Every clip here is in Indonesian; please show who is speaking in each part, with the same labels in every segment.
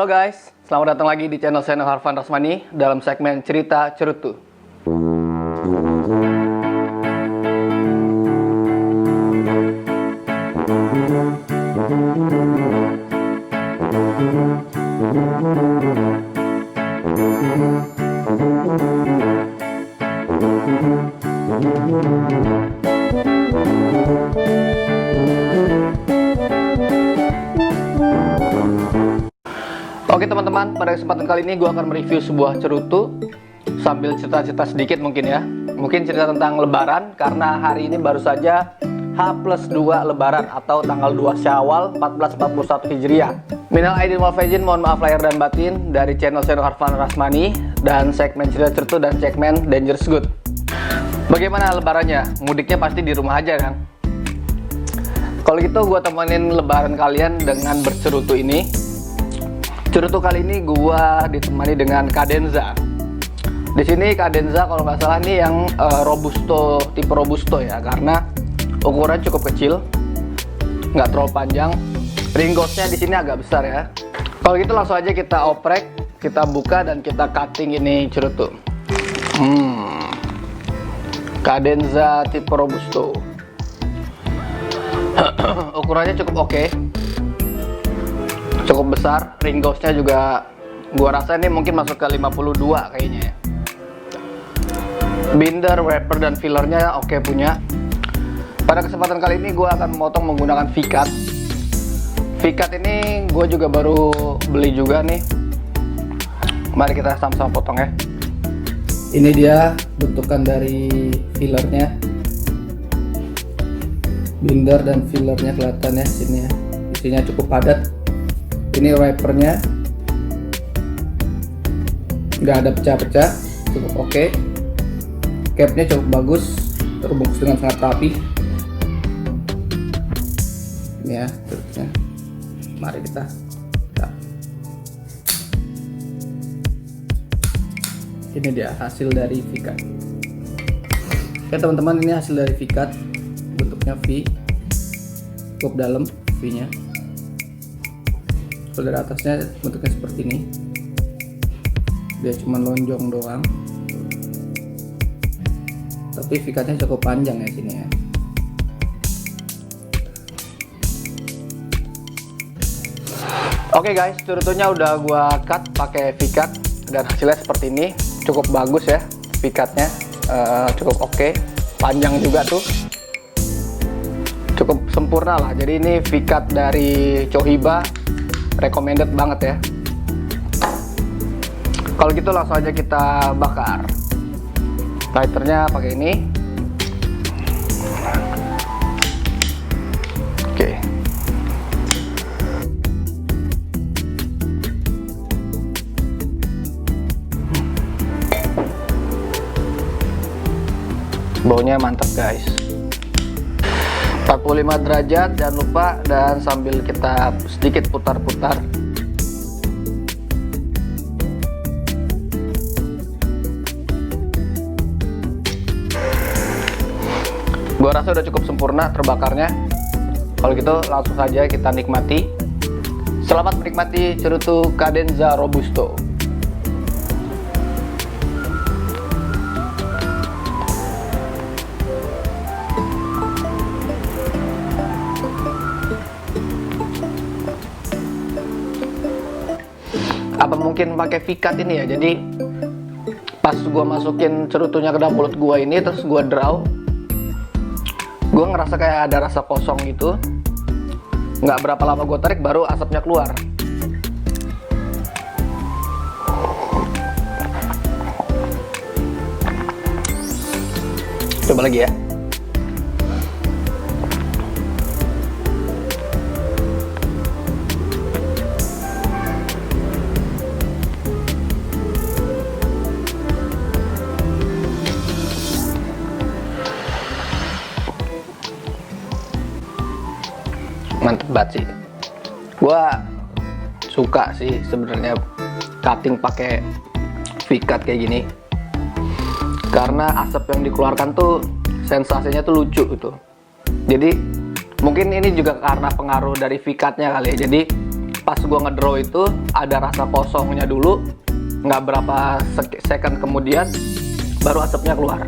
Speaker 1: Halo guys, selamat datang lagi di channel saya Harfan Rasmani dalam segmen Cerita Cerutu. Oke teman-teman, pada kesempatan kali ini gue akan mereview sebuah cerutu sambil cerita-cerita sedikit mungkin ya. Mungkin cerita tentang lebaran karena hari ini baru saja H+2 lebaran atau tanggal 2 Syawal 1441 Hijriah. Minal aidin wal faizin, mohon maaf lahir dan batin dari channel saya Harfan Rasmani dan segmen cerita cerutu dan segmen Dangerous Good. Bagaimana lebarannya? Mudiknya pasti di rumah aja kan? Kalau gitu gue temenin lebaran kalian dengan bercerutu ini. Cerutu kali ini gua ditemani dengan Cadenza. Di sini Cadenza kalau nggak salah nih yang robusto, tipe robusto ya, karena ukuran cukup kecil, nggak terlalu panjang. Ringgosnya di sini agak besar ya. Kalau gitu langsung aja kita oprek, kita buka dan kita cutting ini cerutu. Cadenza tipe robusto. Ukurannya cukup oke. Cukup besar, ringgosnya juga gua rasa ini mungkin masuk ke 52 kayaknya ya. Binder, wrapper, dan fillernya oke punya. Pada kesempatan kali ini gua akan memotong menggunakan V-cut. V-cut ini gua juga baru beli juga nih. Mari kita sama-sama potong ya. Ini dia bentukan dari fillernya. Binder dan fillernya kelihatan ya sini ya. Isinya cukup padat. Ini wrappernya nggak ada pecah-pecah, cukup oke. Capnya cukup bagus, terbungkus dengan sangat rapi. Ini ya terusnya. Mari kita ini dia hasil dari V-cut. Oke teman-teman, ini hasil dari V-cut, bentuknya V, cukup dalam V-nya. Kalau dari atasnya bentuknya seperti ini, dia cuma lonjong doang, tapi V-cutnya cukup panjang ya sini ya. Oke guys, cerutunya udah gua cut pakai V-cut dan hasilnya seperti ini, cukup bagus ya V-cutnya, cukup oke, panjang juga tuh, cukup sempurna lah. Jadi ini V-cut dari Cohiba, recommended banget ya. Kalau gitu langsung aja kita bakar. Lighternya pakai ini. Oke. Baunya mantap guys. 45 derajat, jangan lupa, dan sambil kita sedikit putar-putar. Gua rasa udah cukup sempurna terbakarnya. Kalau gitu langsung saja kita nikmati. Selamat menikmati cerutu Cadenza Robusto. Apa mungkin pakai V-cut ini ya, jadi pas gua masukin cerutunya ke dalam mulut gua ini, terus gua draw, gua ngerasa kayak ada rasa kosong gitu. Nggak berapa lama gua tarik baru asapnya keluar. Coba lagi ya. Mantep banget sih. Gua suka sih sebenarnya cutting pakai V-cut kayak gini, karena asap yang dikeluarkan tuh sensasinya tuh lucu gitu. Jadi mungkin ini juga karena pengaruh dari V-cutnya kali ya. Jadi pas gue ngedraw itu ada rasa kosongnya dulu, nggak berapa second kemudian baru asapnya keluar.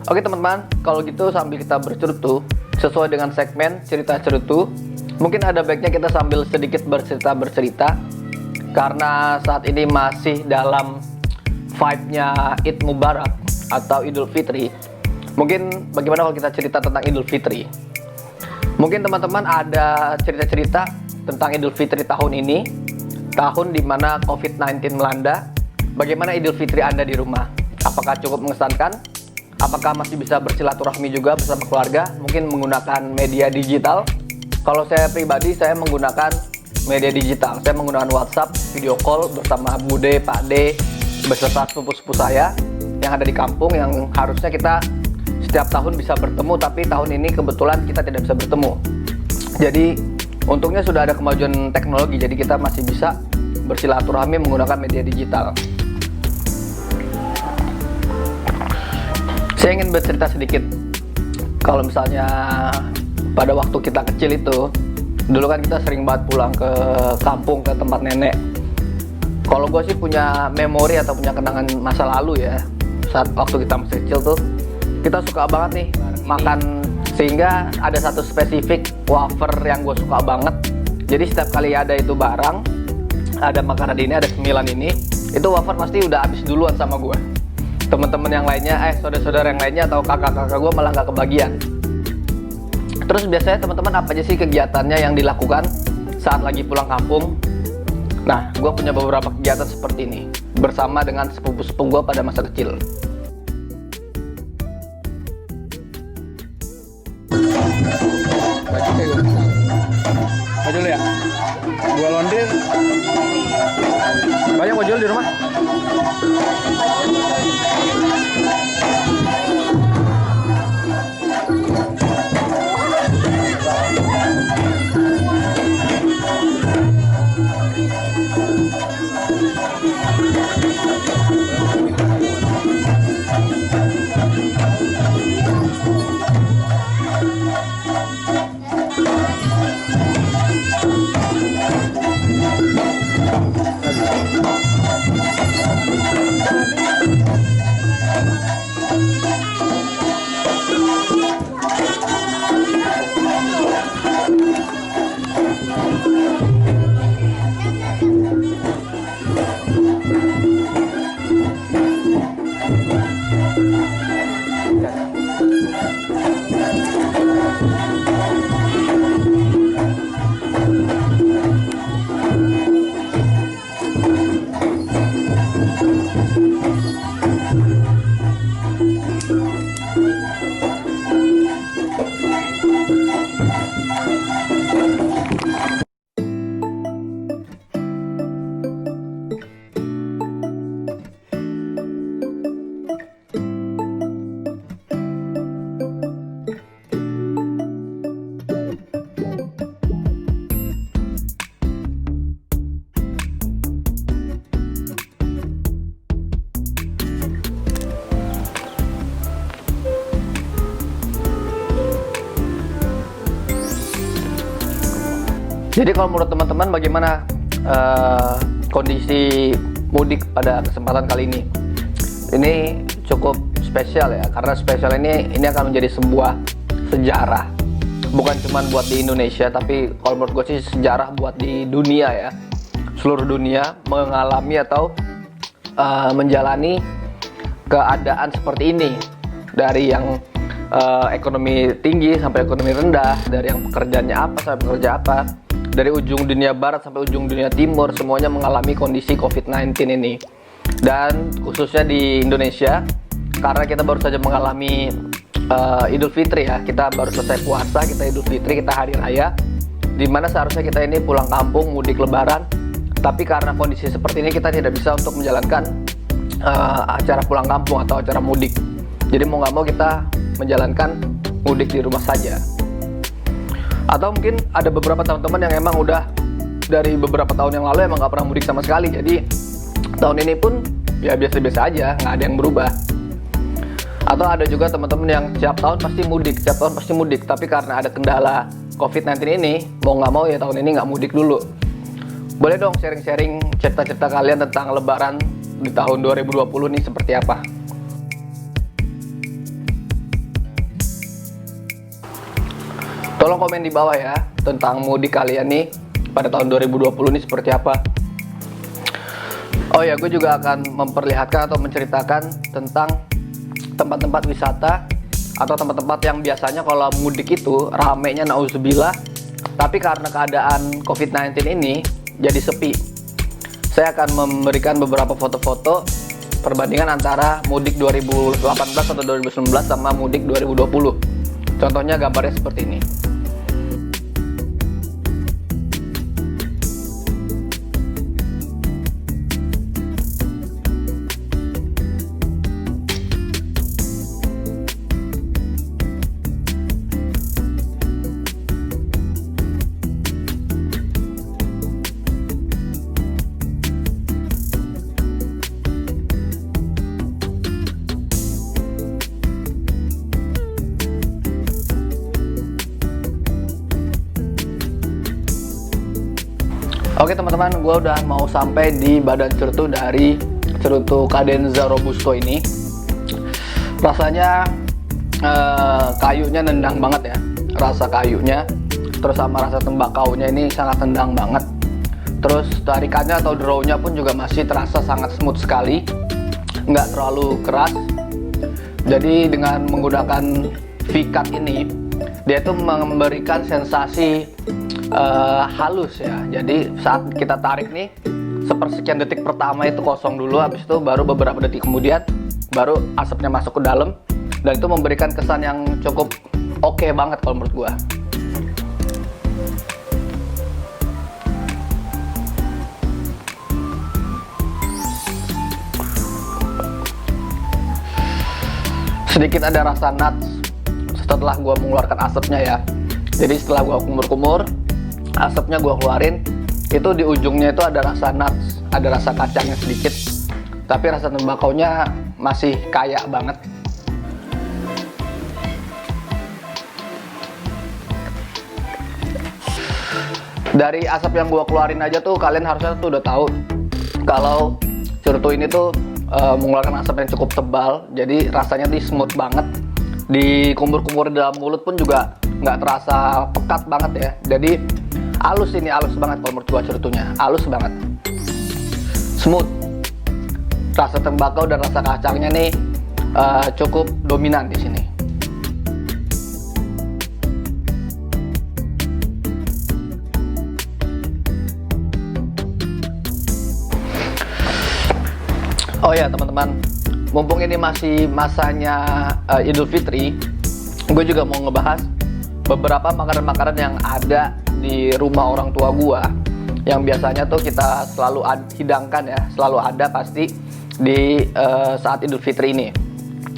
Speaker 1: Oke teman-teman, kalau gitu sambil kita bercerutu sesuai dengan segmen cerita cerutu, mungkin ada baiknya kita sambil sedikit bercerita karena saat ini masih dalam vibe-nya Id Mubarak atau Idul Fitri. Mungkin bagaimana kalau kita cerita tentang Idul Fitri? Mungkin teman-teman ada cerita-cerita tentang Idul Fitri tahun ini, tahun dimana COVID-19 melanda. Bagaimana Idul Fitri Anda di rumah? Apakah cukup mengesankan? Apakah masih bisa bersilaturahmi juga bersama keluarga? Mungkin menggunakan media digital. Kalau saya pribadi, saya menggunakan media digital. Saya menggunakan WhatsApp, video call bersama Bude, Pak D, beserta sepupu-sepupu saya yang ada di kampung, yang harusnya kita setiap tahun bisa bertemu, tapi tahun ini kebetulan kita tidak bisa bertemu. Jadi untungnya sudah ada kemajuan teknologi, jadi kita masih bisa bersilaturahmi menggunakan media digital. Saya ingin bercerita sedikit. Kalau misalnya pada waktu kita kecil itu, dulu kan kita sering banget pulang ke kampung, ke tempat nenek. Kalau gue sih punya memori atau punya kenangan masa lalu ya, saat waktu kita masih kecil tuh, kita suka banget nih makan, sehingga ada satu spesifik wafer yang gue suka banget. Jadi setiap kali ada itu barang, ada makanan ini, ada cemilan ini, itu wafer pasti udah habis duluan sama gue. Teman-teman yang lainnya, saudara-saudara yang lainnya atau kakak-kakak gue malah nggak kebagian. Terus biasanya teman-teman apa aja sih kegiatannya yang dilakukan saat lagi pulang kampung? Nah, gue punya beberapa kegiatan seperti ini bersama dengan sepupu-sepupu gue pada masa kecil. Baju kayak gue pasang. Baju lu ya? Gue laundry. Banyak baju di rumah? Jadi kalau menurut teman-teman bagaimana kondisi mudik pada kesempatan kali ini? Ini cukup spesial ya, karena spesial ini akan menjadi sebuah sejarah. Bukan cuma buat di Indonesia, tapi kalau menurut gue sih sejarah buat di dunia ya. Seluruh dunia mengalami atau menjalani keadaan seperti ini. Dari yang ekonomi tinggi sampai ekonomi rendah, dari yang pekerjaannya apa sampai pekerja apa, dari ujung dunia barat sampai ujung dunia timur, semuanya mengalami kondisi COVID-19 ini. Dan khususnya di Indonesia, karena kita baru saja mengalami Idul Fitri ya, kita baru selesai puasa, kita Idul Fitri, kita hari raya, dimana seharusnya kita ini pulang kampung, mudik lebaran, Tapi karena kondisi seperti ini kita tidak bisa untuk menjalankan acara pulang kampung atau acara mudik. Jadi mau nggak mau kita menjalankan mudik di rumah saja. Atau mungkin ada beberapa teman-teman yang emang udah dari beberapa tahun yang lalu emang nggak pernah mudik sama sekali. Jadi tahun ini pun ya biasa-biasa aja, nggak ada yang berubah. Atau ada juga teman-teman yang tiap tahun pasti mudik, tapi karena ada kendala COVID-19 ini, mau nggak mau ya tahun ini nggak mudik dulu. Boleh dong sharing-sharing cerita-cerita kalian tentang Lebaran di tahun 2020 nih seperti apa? Tolong komen di bawah ya tentang mudik kalian nih pada tahun 2020 nih seperti apa. Oh ya, gue juga akan memperlihatkan atau menceritakan tentang tempat-tempat wisata atau tempat-tempat yang biasanya kalau mudik itu ramenya nauzubillah, tapi karena keadaan COVID-19 ini jadi sepi. Saya akan memberikan beberapa foto-foto perbandingan antara mudik 2018 atau 2019 sama mudik 2020. Contohnya gambarnya seperti ini. Oke teman-teman, gue udah mau sampai di badan cerutu dari cerutu Cadenza Robusto ini. Rasanya kayunya nendang banget ya, rasa kayunya. Terus sama rasa tembakaunya ini sangat tendang banget. Terus tarikannya atau drawnya pun juga masih terasa sangat smooth sekali, nggak terlalu keras. Jadi dengan menggunakan V-cut ini, dia tuh memberikan sensasi halus ya. Jadi saat kita tarik nih, sepersekian detik pertama itu kosong dulu, habis itu baru beberapa detik kemudian baru asapnya masuk ke dalam, dan itu memberikan kesan yang cukup oke banget kalau menurut gua. Sedikit ada rasa nuts setelah gua mengeluarkan asapnya ya. Jadi setelah gua kumur-kumur, asapnya gua keluarin, itu di ujungnya itu ada rasa nuts, ada rasa kacangnya sedikit, tapi rasa tembakaunya masih kaya banget. Dari asap yang gua keluarin aja tuh kalian harusnya tuh udah tahu kalau cerutu ini tuh mengeluarkan asap yang cukup tebal, jadi rasanya tuh smooth banget. Di kumur-kumur di dalam mulut pun juga nggak terasa pekat banget ya. Jadi halus, ini halus banget kalau menurut gua cerutunya, halus banget, smooth. Rasa tembakau dan rasa kacangnya nih cukup dominan di sini. Oh ya teman-teman, mumpung ini masih masanya Idul Fitri, gue juga mau ngebahas beberapa makanan-makanan yang ada di rumah orang tua gua yang biasanya tuh kita selalu hidangkan ya, selalu ada pasti di saat Idul Fitri ini.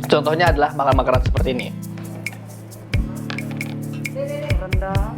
Speaker 1: Contohnya adalah makanan-makanan seperti ini.
Speaker 2: Rendang.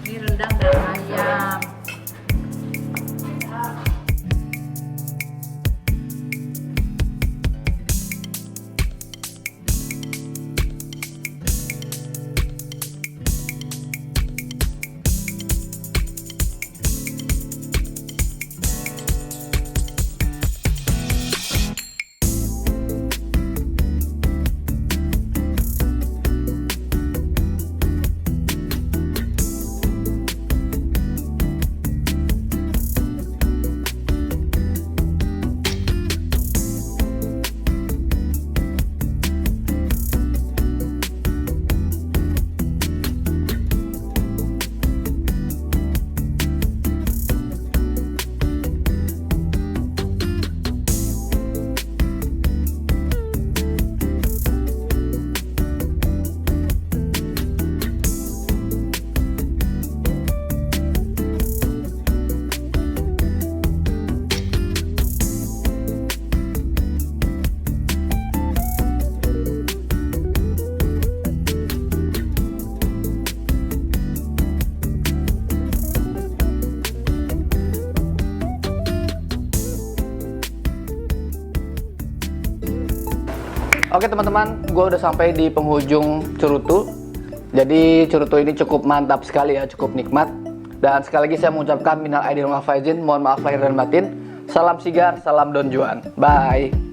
Speaker 2: Ini rendang dan ayam.
Speaker 1: Oke teman-teman, gue udah sampai di penghujung cerutu. Jadi cerutu ini cukup mantap sekali ya, cukup nikmat. Dan sekali lagi saya mengucapkan minal aidin wal faizin, mohon maaf lahir dan batin. Salam sigar, salam Don Juan. Bye.